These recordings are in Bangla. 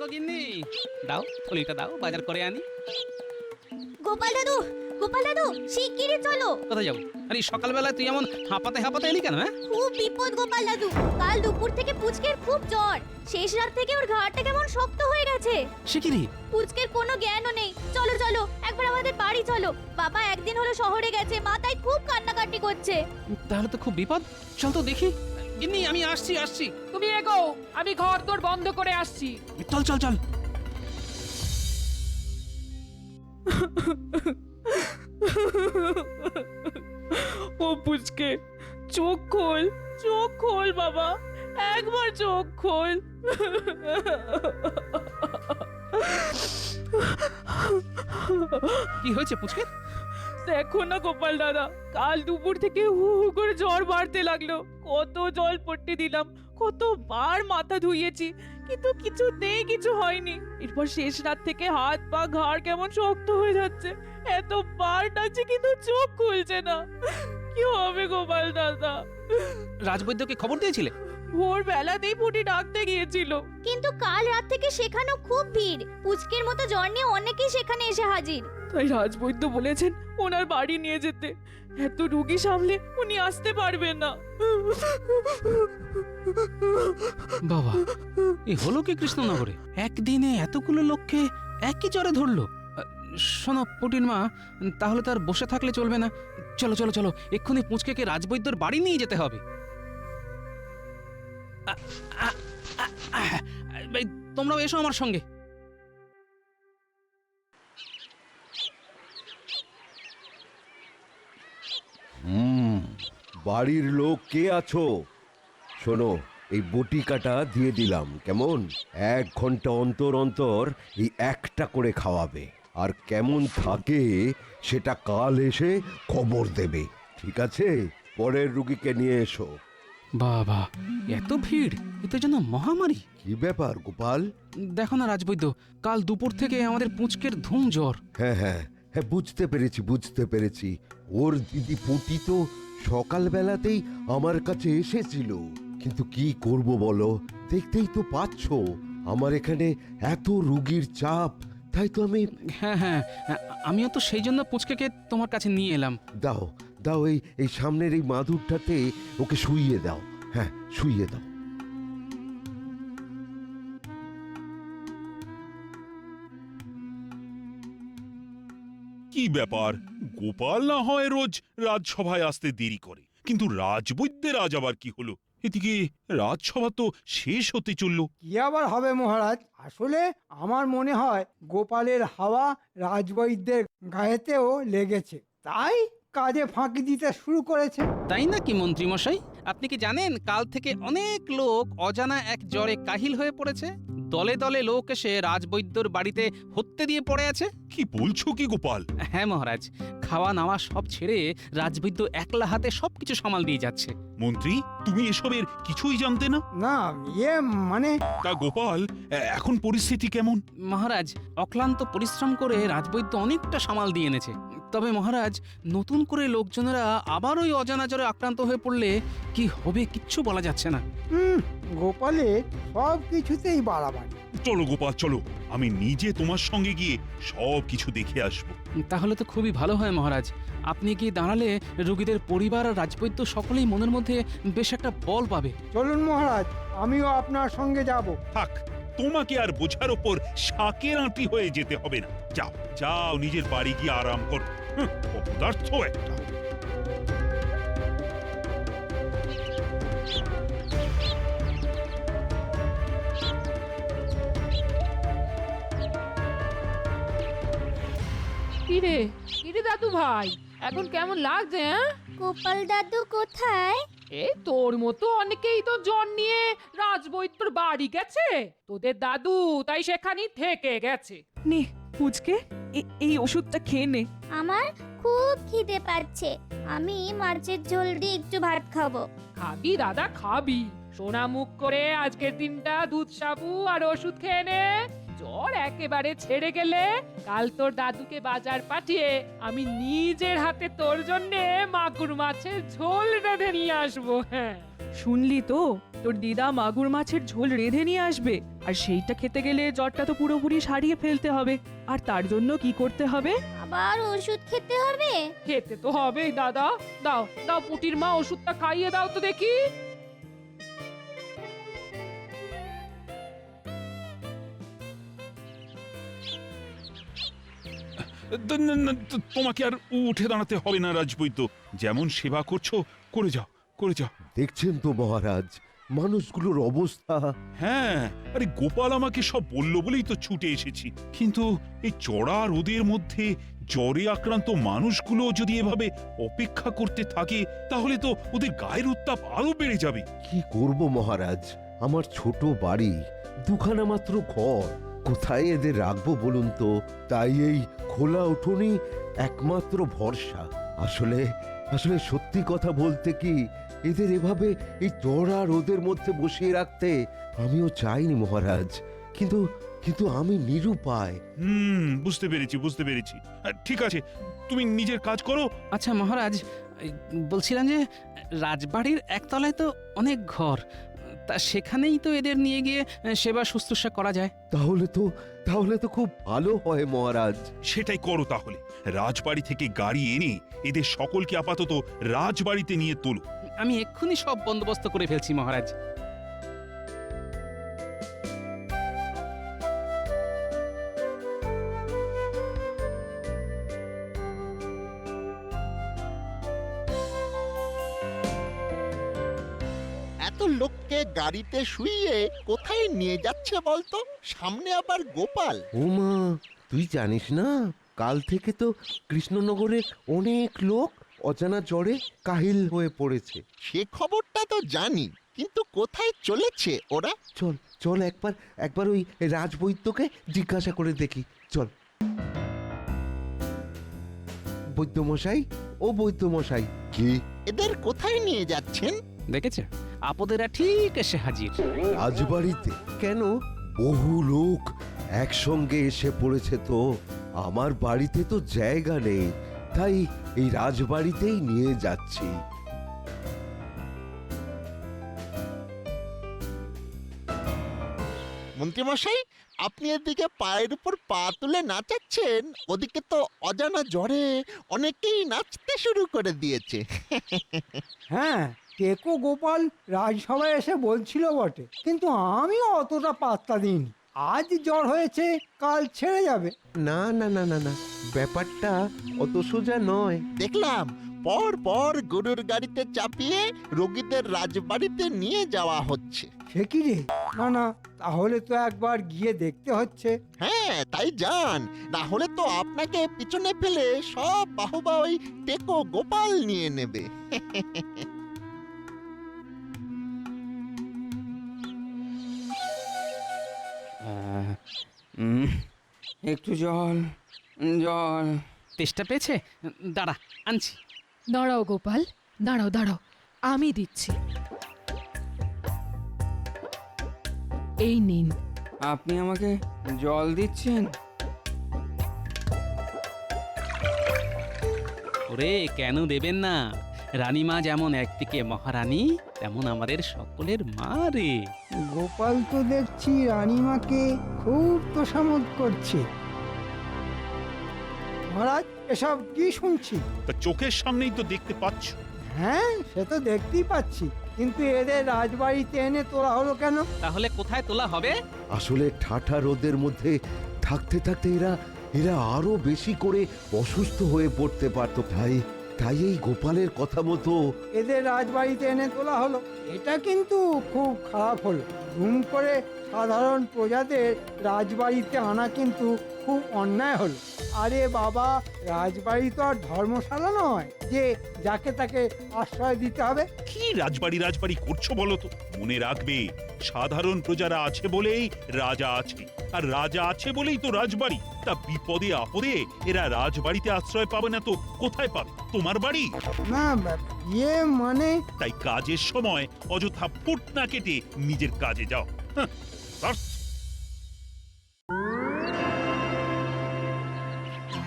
গো গিন্নি, দাও থলিটা দাও, বাজার করে আনি। গোপাল দাদু, গোপাল দাদু, শিগগিরই চলো। কোথায় যাবো? আরে সকালবেলা তুই এমন হাঁপাতে হাঁপাতে এলি কেন? হ্যাঁ, খুব বিপদ গোপাল দাদু। কাল দুপুর থেকে পুচকের খুব জ্বর। শেষ রাত থেকে ওর ঘাড়টা কেমন শক্ত হয়ে গেছে। সে কি রে? পুচকের কোনো জ্ঞানও নেই। চলো চলো, একবার আমাদের বাড়ি চলো। বাবা একদিন হলো শহরে গেছে, মা তাই খুব কান্নাকাটি করছে। তাহলে তো খুব বিপদ। চল তো দেখি। গিন্নি, আমি আসছি। তুমি এগো, আমি ঘর তোর বন্ধ করে আসছি। চল চল চল। ও পুচকে, চোখ খোল বাবা, একবার চোখ খোল। কি হয়েছে পুচকে? দেখো না গোপাল দাদা, কাল দুপুর থেকে হু হু করে জ্বর বাড়তে লাগলো। কত জল পট্টি দিলাম, কতবার মাথা ধুইয়েছি, কিন্তু কিছুতেই কিছু হয়নি। এরপর শেষ রাত থেকে হাত পা ঘাড় কেমন শক্ত হয়ে যাচ্ছে। এতবার ডাকছি কিন্তু চোখ খুলছে না। কি হবে গোপাল দাদা? রাজবৈদ্যকে খবর দিয়েছিলে? ভোর বেলাতেই পুটি ডাকতে গিয়েছিল। কিন্তু কাল রাত থেকে সেখানেও খুব ভিড়। পুচকের মতো জ্বর নিয়ে অনেকেই সেখানে এসে হাজির। তাই রাজবৈদ্য বলেছেন ওনার বাড়ি নিয়ে যেতে। এত রুগী সামলে উনি আসতে পারবেন না। বাবা, এ হলো কি কৃষ্ণনগরে? একদিনে এতগুলো লোককে একই জ্বরে ধরলো। শোনো পুটির মা, তাহলে তার বসে থাকলে চলবে না। চলো চলো চলো, এক্ষুনি পুচকেকে রাজবৈদ্যর বাড়ি নিয়ে যেতে হবে। এই, তোমরাও এসো আমার সঙ্গে। বাড়ির লোক কে আছো? শোনো, এই বটিকাটা দিয়ে দিলাম, কেমন? 1 ঘন্টা অন্তর অন্তর এই একটা করে খাওয়াবে, আর কেমন থাকে সেটা কাল এসে খবর দেবে, ঠিক আছে? পরের রুগীকে নিয়ে এসো। বাবা, এত ভিড়! এ তো যেন মহামারী। কি ব্যাপার গোপাল? দেখো না রাজবৈদ্য, কাল দুপুর থেকে আমাদের পুচকের ধুম জ্বর। হ্যাঁ হ্যাঁ হ্যাঁ, বুঝতে পেরেছি। ওর দিদি পুটি তো সকালবেলাতেই আমার কাছে এসেছিল, কিন্তু কি করব বলো, দেখতেই তো পাচ্ছো আমার এখানে এত রুগীর চাপ, তাই তো আমি। হ্যাঁ, আমিও তো সেই জন্য পুচকেকে তোমার কাছে নিয়ে এলাম। দাও দাও, এই সামনের এই মাদুরটাতে ওকে শুইয়ে দাও। হ্যাঁ, শুইয়ে দাও। কি ব্যাপার? গোপাল না হয় রোজ রাজসভায় আসতে দেরি করে, কিন্তু রাজবৈদ্যের আজ আবার কি হলো? এদিকে রাজসভা তো শেষ হতে চলল। কি আবার হবে মহারাজ, আসলে আমার মনে হয় গোপালের হাওয়া রাজবৈদ্যের গায়েতেও লেগেছে, তাই কাজে ফাঁকি দিতে শুরু করেছে। তাই নাকি মন্ত্রী মশাই? আপনি কি জানেন কাল থেকে অনেক লোক অজানা এক জ্বরে কাহিল হয়ে পড়েছে? দলে দলে লোক এসে রাজবৈদ্যর বাড়িতে হত্যে দিয়ে পড়ে আছে। কি বলছো কি গোপাল? হ্যাঁ মহারাজ, খাওয়া নাওয়া সব ছেড়ে রাজবৈদ্য একলা হাতে সবকিছু সামাল দিয়ে যাচ্ছে। মন্ত্রী, তুমি এসবের কিছুই জানতে না? না, মানে তা গোপাল, এখন পরিস্থিতি কেমন? মহারাজ, অক্লান্ত পরিশ্রম করে রাজবৈদ্য অনেকটা সামাল দিয়ে এনেছে। তবে মহারাজ, নতুন করে লোকজনেরা আবার ওই অজানা জ্বরে আক্রান্ত হয়ে পড়লে কি হবে কিচ্ছু বলা যাচ্ছে না। গোপালের সব কিছুতেই বাড়াবাড়ি। চলো গোপাল, চলো, আমি নিজে তোমার সঙ্গে গিয়ে সব কিছু দেখে আসবো। তাহলে তো খুবই ভালো হয় মহারাজ। আপনি কি দাঁড়ালে রোগীদের পরিবার আর রাজবৈদ্য সকলেই মনের মধ্যে বেশ একটা বল পাবে। চলুন মহারাজ, আমিও আপনার সঙ্গে যাব। থাক, তোমাকে আর বোঝার ওপর শাকের আঁটি হয়ে যেতে হবে না। যাও যাও, নিজের বাড়ি গিয়ে আরাম করো। অপদার্থ একটা। কিরে কিরে দাদু ভাই, এখন কেমন লাগছে? গোপাল দাদু কোথায়? এই তোর মতো অনেকেই তো জ্বর নিয়ে রাজবৈদ্যর বাড়ি গেছে। তোদের দাদু তাই সেখানেই থেকে গেছে। নে পুচকে, এই ওষুধটা খেয়ে নে। আমার খুব খিদে পাচ্ছে, আমি মাছের ঝোল দিয়ে একটু ভাত খাবো। খাবি দাদা, খাবি। সোনা মুখ করে আজকের দিনটা দুধ সাবু আর ওষুধ খেয়ে নে। জ্বর একেবারে ছেড়ে গেলে কাল তোর দাদুকে বাজার পাঠিয়ে আমি নিজের হাতে তোর জন্যে মাগুর মাছের ঝোল রেঁধে নিয়ে আসবো। হ্যাঁ, শুনলি তো, তোর দিদা মাগুর মাছের ঝোল রেঁধে নিয়ে আসবে, আর সেইটা খেতে গেলে জ্বরটা তো পুরোপুরি সারিয়ে ফেলতে হবে। আর তার জন্য কি করতে হবে? আবার ওষুধ খেতে হবে? খেতে তো হবেই দাদা। দাও দাও পুটির মা, ওষুধটা খাইয়ে দাও তো দেখি। তোমাকে আর উঠে দাঁড়াতে হবে না রাজবৈদ্য, যেমন সেবা করছো করে যাও, করে যাও। দেখছেন তো মহারাজ, মানুষগুলোর অবস্থা। হ্যাঁ, আরে গোপাল আমাকে সব বললো বলেই তো ছুটে এসেছি, কিন্তু এই চড়া রোদের মধ্যে জ্বরে আক্রান্ত মানুষগুলো যদি এভাবে অপেক্ষা করতে থাকে তাহলে তো ওদের গায়ের উত্তাপ আরো বেড়ে যাবে। কি করব মহারাজ, আমার ছোট বাড়ি, দুখানা মাত্র ঘর, কোথায় এদের রাখবো বলুন তো? তাই এই খোলা উঠোনই একমাত্র ভরসা। আসলে আসলে সত্যি কথা বলতে কি, এদের এভাবে এই চড়া রোদের মধ্যে বসিয়ে রাখতে আমিও চাইনি মহারাজ, কিন্তু কিন্তু আমি নিরুপায়। বুঝতে পেরেছি, বুঝতে পেরেছি। ঠিক আছে, তুমি নিজের কাজ করো। আচ্ছা মহারাজ, এই বলছিলাম যে রাজবাড়ির একতলায় তো অনেক ঘর, তা সেখানেই তো এদের নিয়ে গিয়ে সেবা শুশ্রূষা করা যায়। তাহলে তো খুব ভালো হয় মহারাজ। সেটাই করো তাহলে। রাজবাড়ি থেকে গাড়ি এনে এদের সকলকে আপাতত রাজবাড়িতে নিয়ে তোলো। আমি এক্ষুনি সব বন্দোবস্ত করে ফেলছি মহারাজ। এত লোককে গাড়িতে শুইয়ে কোথায় নিয়ে যাচ্ছে বলতো? সামনে আবার গোপাল। ওমা, তুই জানিস না, কাল থেকে তো কৃষ্ণনগরে অনেক লোক অজানা জ্বরে কাহিল হয়ে পড়েছে। সে খবরটা তো জানি, কিন্তু কোথায় চলেছে ওরা? চল চল একবার ওই রাজবৈদ্যকে জিজ্ঞাসা করে দেখি, চল। বৈদ্যমশাই, ও বৈদ্যমশাই। কি? এদের কোথায় নিয়ে যাচ্ছেন? দেখেছে, আপদেরা ঠিক এসে হাজির। রাজবাড়িতে? কেন? বহু লোক একসঙ্গে এসে পড়েছে তো, আমার বাড়িতে তো জায়গা নেই, তাই এই রাজবাড়িতেই নিয়ে যাচ্ছি। মন্ত্রীমশাই, আপনি এদিকে পায়ের উপর পা তুলে নাচাচ্ছেন, ওদিকে তো অজানা জ্বরে অনেকেই নাচতে শুরু করে দিয়েছে। হ্যাঁ, টেকো গোপাল রাজসভায় এসে বলছিল বটে, কিন্তু আমিও অতটা পাত্তা দিইনি। আজ জ্বর হয়েছে, কাল ছেড়ে যাবে। না না না না না, ব্যাপারটা অত সোজা নয়। দেখলাম পর পর গরুর গাড়িতে চাপিয়ে রোগীদের রাজবাড়িতে নিয়ে যাওয়া হচ্ছে। সে কি রে? না না, তাহলে তো একবার গিয়ে দেখতে হচ্ছে। হ্যাঁ, তাই যান, না হলে তো আপনাকে পিছনে ফেলে সব বাহুবা ওই টেকো গোপাল নিয়ে নেবে। একটু জল জল। তেষ্টা পেয়েছে? দাঁড়া, আনছি। দাঁড়াও গোপাল, দাঁড়াও দাঁড়াও, আমি দিচ্ছি। এই নিন। আপনি আমাকে জল দিচ্ছেন? ওরে, কেন দেবেন না? রানীমা যেমন একদিকে মহারানী, তেমন আমাদের সকলের মা রে। গোপাল তো দেখছি রানীমাকে খুব তোষামোদ করছে। মহারাজ, এসব কি শুনছি? তা চোখের সামনেই তো দেখতে পাচ্ছ। হ্যাঁ, সে তো দেখতেই পাচ্ছি, কিন্তু এদের রাজবাড়িতে এনে তোলা হলো কেন? তাহলে কোথায় তোলা হবে? আসলে ঠাঠা রোদের মধ্যে থাকতে থাকতে এরা আরো বেশি করে অসুস্থ হয়ে পড়তে পারতো, তাই এই গোপালের কথা মতো এদের রাজবাড়িতে এনে তোলা হলো। এটা কিন্তু খুব খারাপ হলো। ধুম করে সাধারণ প্রজাদের রাজবাড়িতে আনা কিন্তু খুব অন্যায় হলো। আরে বাবা, রাজবাড়ি তো আর ধর্মশালা নয় যে যাকে তাকে আশ্রয় দিতে হবে। কি রাজবাড়ি করছো বলো তো? মনে রাখবে, সাধারণ প্রজারা আছে বলেই রাজা আছে, আর রাজা আছে বলেই তো রাজবাড়ি। তা বিপদে আপদে এরা রাজবাড়িতে আশ্রয় পাবে না তো কোথায় পাবে? তোমার বাড়ি। না, মানে তাই কাজের সময় অযথা ফুট না কেটে নিজের কাজে যাও। ব্যাস।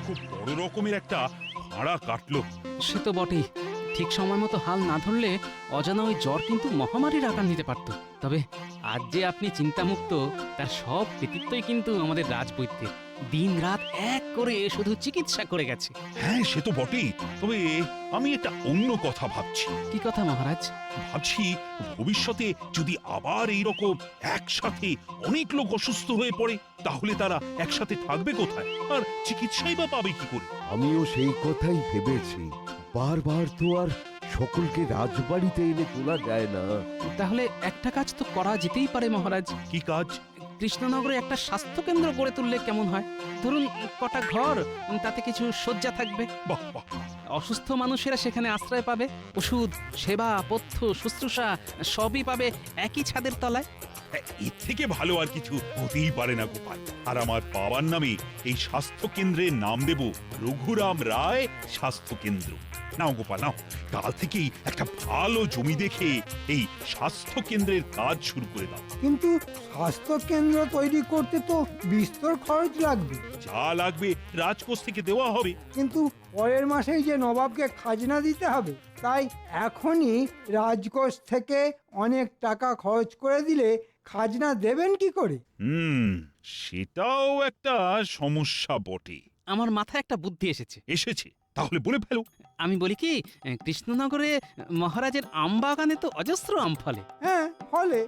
খুব বড় রকমের একটা ভাড়া কাটলো। সে তো বটেই, ঠিক সময় মতো হাল না ধরলে অজানা ওই জ্বর কিন্তু মহামারীর আকার নিতে পারত। তবে আজ যে আপনি চিন্তামুক্ত, তার সব কৃতিত্বই কিন্তু আমাদের রাজবৈদ্যের। দিন রাত এক করে শুধু চিকিৎসা করে গেছে। হ্যাঁ, সে তো বটেই। তবে আমি একটা অন্য কথা ভাবছি। কি কথা মহারাজ? ভাবছি ভবিষ্যতে যদি আবার এই রকম একসাথে অনেক লোক অসুস্থ হয়ে পড়ে, তাহলে তারা একসাথে থাকবে কোথায়, আর চিকিৎসাই বা পাবে কি করে? আমিও সেই কথাই ভেবেছি। বারবার তো আর সকলকে রাজবাড়িতে এনে তোলা যায় না। তাহলে একটা কাজ তো করা যেতেই পারে মহারাজ। কি কাজ? কৃষ্ণনগরে একটা স্বাস্থ্য কেন্দ্র গড়ে তুললে কেমন হয়? ধরুন কটা ঘর, তাতে কিছু শয্যা থাকবে। বাহ বাহ, অসুস্থ মানুষেরা সেখানে আশ্রয় পাবে, ওষুধ, সেবা, পথ্য, শুশ্রূষা সবই পাবে একই ছাদের তলায়। এর থেকে ভালো আর কিছু হতেই পারে না গোপাল। আর আমার বাবার নামে এই স্বাস্থ্য কেন্দ্রের নাম দেব রঘুরাম রায় স্বাস্থ্য কেন্দ্র। নাও গোপাল নাও, কাল থেকেই একটা ভালো জমি দেখে এই স্বাস্থ্য কেন্দ্রের কাজ শুরু করে দাও। কিন্তু স্বাস্থ্য কেন্দ্র তৈরি করতে তো বিস্তর খরচ লাগবে। যা লাগবে রাজকোষ থেকে দেওয়া হবে। কিন্তু পরের মাসেই যে নবাবকে খাজনা দিতে হবে, তাই এখনই রাজকোষ থেকে অনেক টাকা খরচ করে দিলে খাজনা দেবেন কি করে? সেটাও একটা সমস্যা বটে। আমার মাথায় একটা বুদ্ধি এসেছে। এসেছে? তাহলে বলে ফেলো। আমি বলি কি, কৃষ্ণনগরে মহারাজের আম বাগানে তো অজস্র আম ফলে। হ্যাঁ, ফলে।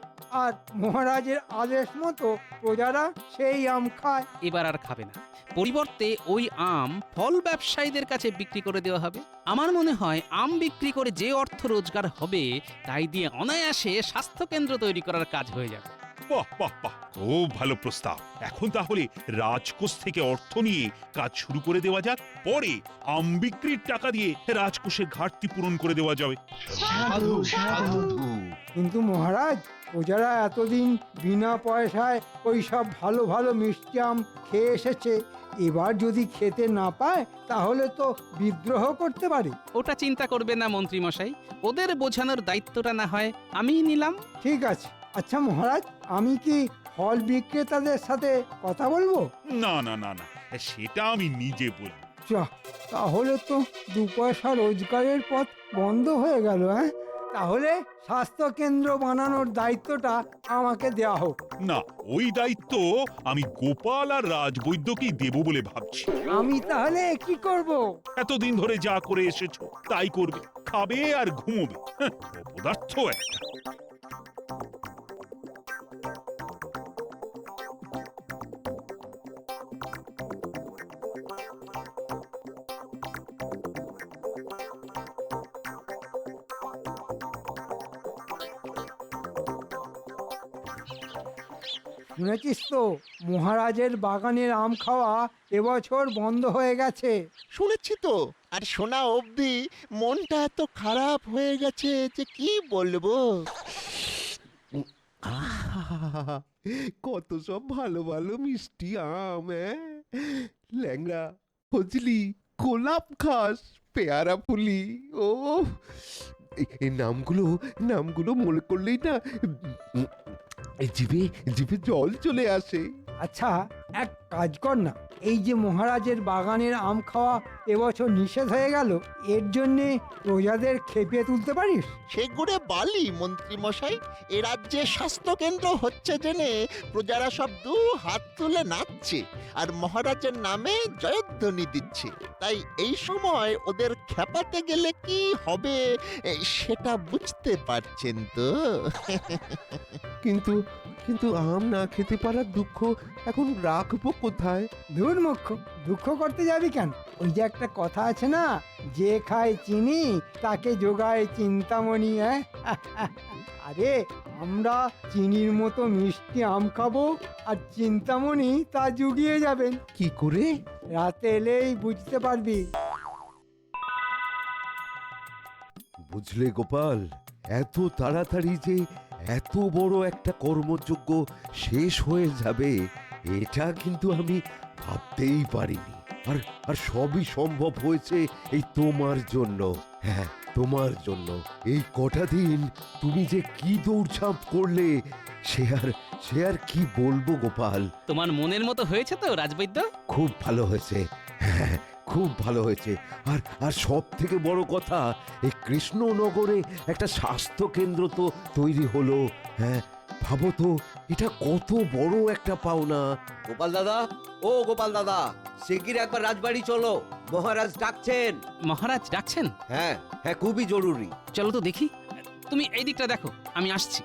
আর মহারাজের আদেশ মতো প্রজারা সেই আম খায়। এবার আর খাবে না। পরিবর্তে ওই আম ফল ব্যবসায়ীদের কাছে বিক্রি করে দেওয়া হবে। আমার মনে হয় আম বিক্রি করে যে অর্থ রোজগার হবে, তাই দিয়ে অনায়াসে স্বাস্থ্য কেন্দ্র তৈরি করার কাজ হয়ে যাবে। বাহ বাহ বাহ, খুব ভালো প্রস্তাব। এখন তাহলে রাজকোষ থেকে অর্থ নিয়ে কাজ শুরু করে দেওয়া যাক। পরে আম বিক্রির টাকা দিয়ে রাজকোষের ঘাটতি পূরণ করে দেওয়া যাবে। সাধু সাধু। কিন্তু মহারাজ, প্রজারা এতদিন বিনা পয়সায় ওই সব ভালো ভালো মিষ্টি আম খেয়ে এসেছে। এবার যদি খেতে না পায়, তাহলে তো বিদ্রোহ করতে পারে। ওটা চিন্তা করবে না মন্ত্রী মশাই, ওদের বোঝানোর দায়িত্বটা না হয় আমিই নিলাম। ঠিক আছে। আচ্ছা মহারাজ, আমি কি ফল বিক্রেতাদের সাথে কথা বলবো? না না না না, সেটা আমি নিজে বলবো। চাহ, তাহলে তো 2 পয়সা রোজগারের পথ বন্ধ হয়ে গেল। হ্যাঁ, তাহলে স্বাস্থ্য কেন্দ্র বানানোর দায়িত্বটা আমাকে দেওয়া হোক। না, ওই দায়িত্ব আমি গোপাল আর রাজবৈদ্যকেই দেব বলে ভাবছি। আমি তাহলে কি করব? এতদিন ধরে যা করে এসেছো তাই করবে, খাবে আর ঘুমোবে। অপদার্থ একটা। শুনেছিস তো, মহারাজের বাগানের আম খাওয়া এবছর বন্ধ হয়ে গেছে। শুনেছি তো, আর শোনা অবধি মনটা এত খারাপ হয়ে গেছে যে কি বলবো। আহা, কত সব ভালো ভালো মিষ্টি আম। ল্যাংড়া, ফজলি, গোলাপ ঘাস, পেয়ারা ফুলি। ও এই নামগুলো মনে করলেই না জিভে জিভে জল চলে আসে। আচ্ছা, এক কাজ কর না, এই যে মহারাজের বাগানের আম খাওয়া এবছর নিষেধ হয়ে গেল, এর জন্যে প্রজাদের খেপিয়ে তুলতে পারিস? সেগুড়ে বালি মন্ত্রী মশাই, এ রাজ্যে স্বাস্থ্য কেন্দ্র হচ্ছে জেনে প্রজারা সব 2 হাত তুলে নাচছে আর মহারাজের নামে জয়ধ্বনি দিচ্ছে। তাই এই সময় ওদের খেপাতে গেলে কি হবে সেটা বুঝতে পারছেন তো। কিন্তু কিন্তু আম না খেতে পারার দুঃখ এখন রাখবো কোথায়? ধুর মুখ্য, দুঃখ করতে যাবি কেন? ওই যে একটা কথা আছে না, যে খায় চিনি তাকে যোগায় চিন্তামণি। হ্যাঁ, আরে আমরা চিনির মতো মিষ্টি আম খাবো, আর চিন্তামণি তা জুগিয়ে যাবেন। কি করে? রাতে এলেই বুঝতে পারবি। বুঝলে গোপাল, এত তাড়াতাড়ি যে এত বড় একটা কর্মযজ্ঞ শেষ হয়ে যাবে, এটা কিন্তু আমি ভাবতেই পারিনি। আর সবই সম্ভব হয়েছে এই তোমার জন্য। হ্যাঁ, তোমার জন্য। এই কটা দিন তুমি যে কি দৌড়ঝাঁপ করলে, সে আর কি বলবো গোপাল। তোমার মনের মতো হয়েছে তো রাজবৈদ্য? খুব ভালো হয়েছে। হ্যাঁ, খুব ভালো হয়েছে। আর আর সব থেকে বড় কথা, এই কৃষ্ণনগরে একটা স্বাস্থ্য কেন্দ্র তো তৈরি হলো। হ্যাঁ, ভাবো তো, এটা কত বড় একটা পাওনা। গোপাল দাদা, ও গোপাল দাদা, শিগগির একবার রাজবাড়ি চলো, মহারাজ ডাকছেন। মহারাজ ডাকছেন? হ্যাঁ হ্যাঁ, খুবই জরুরি। চলো তো দেখি। তুমি এই দিকটা দেখো, আমি আসছি।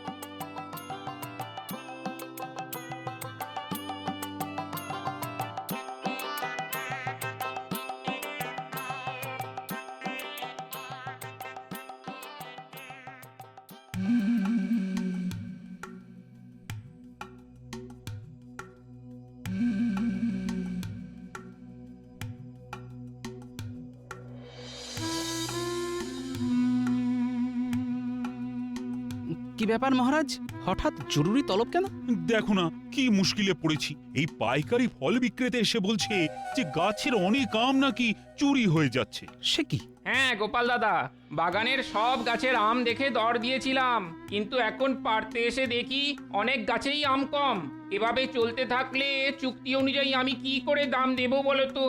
কি ব্যাপার মহারাজ, হঠাৎ জরুরি তলব কেন? দেখো না কি মুশকিলে পড়েছি। এই পাইকারি ফল বিক্রেতা এসে বলছে যে গাছের অনেক আম নাকি চুরি হয়ে যাচ্ছে। সে কি? হ্যাঁ গোপাল দাদা, বাগানের সব গাছের আম দেখে দর দিয়েছিলাম, কিন্তু এখন পাড়তে এসে দেখি অনেক গাছেই আম কম। এভাবে চলতে থাকলে চুক্তি অনুযায়ী আমি কি করে দাম দেব বলো তো?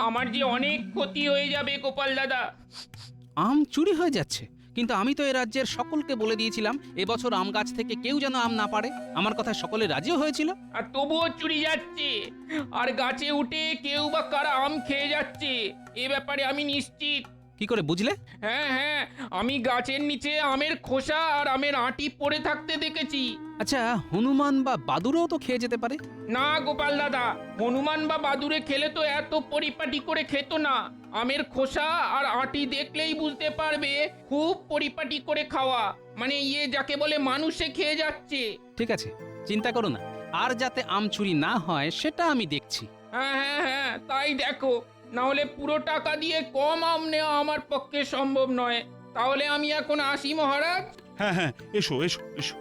আমার যে অনেক ক্ষতি হয়ে যাবে গোপাল দাদা। আম চুরি হয়ে যাচ্ছে? কিন্তু আমি তো এ রাজ্যের সকলকে বলে দিয়েছিলাম এবছর আম গাছ থেকে কেউ যেন আম না পারে। আমার কথা সকলে রাজিও হয়েছিল। আর তবুও চুরি যাচ্ছে, আর গাছে উঠে কেউ বা কারা আম খেয়ে যাচ্ছে, এ ব্যাপারে আমি নিশ্চিত। কি করে বুঝলে? হ্যাঁ হ্যাঁ, আমি গাছের নিচে আমের খোসা আর আমের আঁটি পড়ে থাকতে দেখেছি। আচ্ছা, হনুমান বা বাদুরও তো খেয়ে যেতে পারে। না গোপাল দাদা, হনুমান বা বাদুড়ে খেলে তো এত পরিপাটি করে খেত না। আমের খোসা আর আঁটি দেখলেই বুঝতে পারবে খুব পরিপাটি করে খাওয়া, মানে যাকে বলে মানুষে খেয়ে যাচ্ছে। ঠিক আছে, চিন্তা করো না, আর যাতে আম চুরি না হয় সেটা আমি দেখছি। হ্যাঁ হ্যাঁ হ্যাঁ, তাই দেখো, না হলে পুরো টাকা দিয়ে কম আম নেওয়া আমার পক্ষে সম্ভব নয়। তাহলে আমি এখন আসি মহারাজ। হ্যাঁ হ্যাঁ, এসো এসো এসো।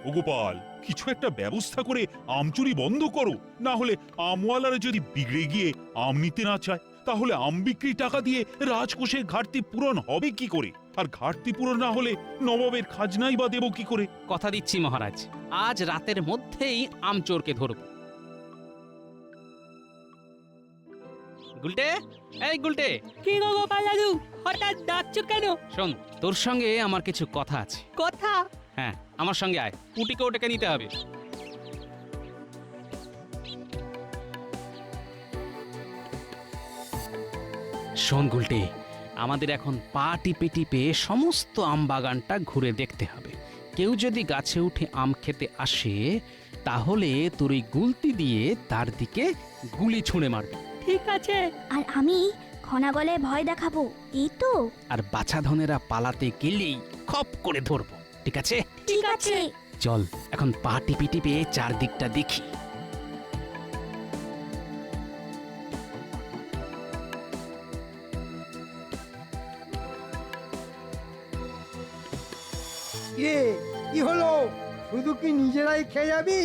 ও গোপাল, কিছু একটা ব্যবস্থা করে আম চুরি বন্ধ করো, না হলে আমওয়ালারা যদি বিগড়ে গিয়ে আম নিতে না চায়, তাহলে আম বিক্রি টাকা দিয়ে রাজকোষের ঘাটতি পূরণ হবে কি করে? আর ঘাটতি পূরণ না হলে নবাবের খাজনাই বা দেব কি করে? কথা দিচ্ছি মহারাজ, আজ রাতের মধ্যেই আম চোরকে ধরব। গুলটে, এই গুলটে। কি গো গোপাল দাদু, হঠাৎ ডাকছো কেন? শোন, তোর সঙ্গে আমার কিছু কথা আছে। কথা? হ্যাঁ, আমার সঙ্গে আয়, পুটিকে ওটাকে নিতে হবে। শোন গুলটে, আমাদের এখন পা টিপে টিপে সমস্ত আম বাগানটা ঘুরে দেখতে হবে। কেউ যদি গাছে উঠে আম খেতে আসে, তাহলে তোর ওই গুলতি দিয়ে তার দিকে গুলি ছুঁড়ে মারবে। ঠিক আছে। আর আমি খনা গলায় ভয় দেখাবো, এই তো? আর বাছাধনেরা পালাতে গেলেই খপ করে ধরবো। ঠিক আছে? ঠিক আছে। চল এখন পা টিপে টিপে চারদিকটা দেখি। কি হলো? শুধু কি নিজেরাই খেয়ে যাবি?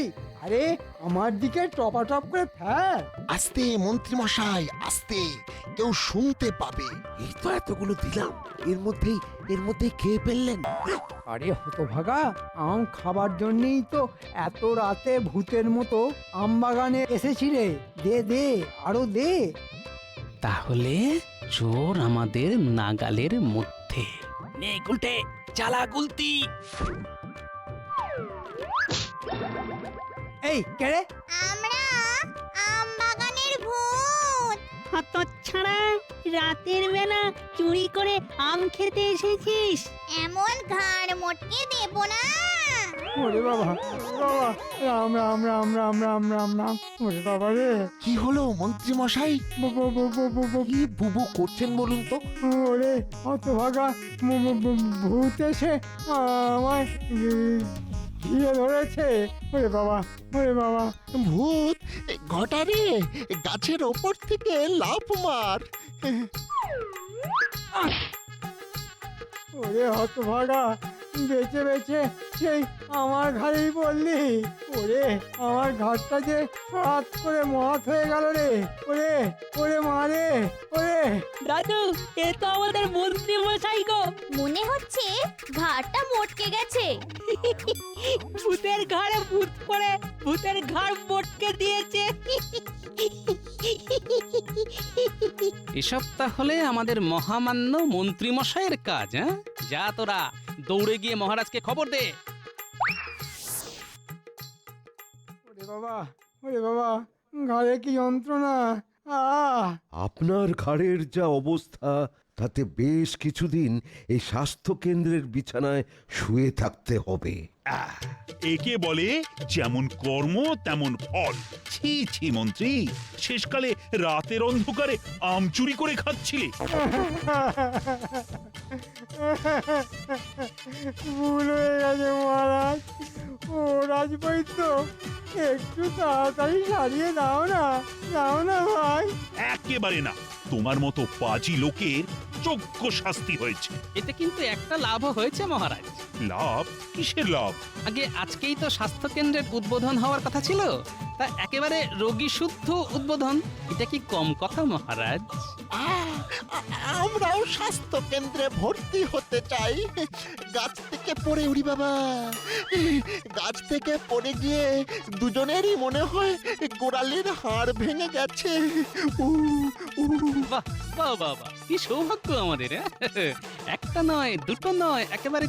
আরে আমার দিকে টপাটপ করে ফেল। আস্তে মন্ত্রী মশাই, আস্তে, কেউ শুনতে পাবে। এই তো এতগুলো দিলাম, এর মধ্যেই খেয়ে ফেললেন। আরে হতভাগা, আম খাবার জন্যই তো এত রাতে ভূতের মতো আম বাগানে এসেছি রে। দে দে, আরো দে। তাহলে চোর আমাদের নাগালের মধ্যে। নে গুলটে, চালা গুলতি। এই কেড়ে, আমরা আম বাগানের ভূত। হতচ্ছাড়া, রাতের বেলা চুরি করে আম খেতে এসেছিস? এমন ঘাড় মোটকে দেব না। ওরে বাবা, বাবা, রাম রাম রাম রাম রাম রাম রাম। ওরে বাবা রে, কি হলো মন্ত্রী মশাই? কি বুবু করছেন বলুন তো? ওরে হতভাগা, ভূত এসে আমার ঘিরে ধরেছে। ওরে বাবা, ওরে বাবা। ভূত? ঘটারে, গাছের ওপর থেকে লাফ মার। ওরে হতভাগা, বেঁচে বেঁচে সেই আমার ঘাড়েই পড়লি। ওরে আমার ঘাটটা যে হঠাৎ করে মহাত হয়ে গেল রে। ওরে ওরে মা রে, ওরে। দাদু, এ তো আমাদের মন্ত্রী মশাই গো। মনে হচ্ছে ঘাড়টা মোটকে গেছে। ভূতের ঘাড়ে ভূত পড়ে ভূতের ঘাড় মোটকে দিয়েছে। এসব তাহলে আমাদের মহামান্য মন্ত্রীমশাইয়ের কাজ, হ্যাঁ? যা তোরা দৌড়ে গিয়ে মহারাজকে খবর দে। ওরে বাবা ঘরে কি যন্ত্রণা! আহ আপনার ঘাড়ের যা অবস্থা তাতে বেশ কিছুদিন এই স্বাস্থ্য কেন্দ্রের বিছানায় শুয়ে থাকতে হবে। একে বলে যেমন কর্ম তেমন ফল। ছি ছি মন্ত্রী, শেষকালে রাতের অন্ধকারে আম চুরি করে খাচ্ছিলে। ভুল হয়ে গেছে মহারাজ। ও রাজবৈদ্য, একটু তাড়াতাড়ি সারিয়ে দাও না ভাই। একেবারে না, তোমার মতো পাজি লোকের যোগ্য শাস্তি হয়েছে। এতে কিন্তু একটা লাভও হয়েছে মহারাজ। লাভ? কিসের লাভ? আগে আজকেই তো স্বাস্থ্য কেন্দ্রের উদ্বোধন হওয়ার কথা ছিল, তা একেবারে রোগী শুদ্ধ উদ্বোধন। এটা কি কম কথা মহারাজ? আমরাও স্বাস্থ্য কেন্দ্রে ভর্তি হতে চাই। গাছ থেকে পড়ে উড়ি বাবা, গাছ থেকে পড়ে গিয়ে দুজনেরই মনে হয় গোড়ালির হাড় ভেঙে গেছে। বাহ বাহ বাহ বাহ, কি সৌভাগ্য আমাদের! হ্যাঁ? একটা নয়, দুটো নয়, একেবারে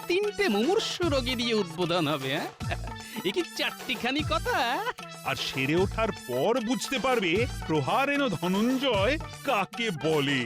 তিনটে মুমূর্ষু রোগী দিয়ে উদ্বোধন হবে। হ্যাঁ? এ কি চারটিখানি কথা? আর সেরে ওঠার পর বুঝতে পারবে প্রহারেণ ধনঞ্জয় কাকে বলে।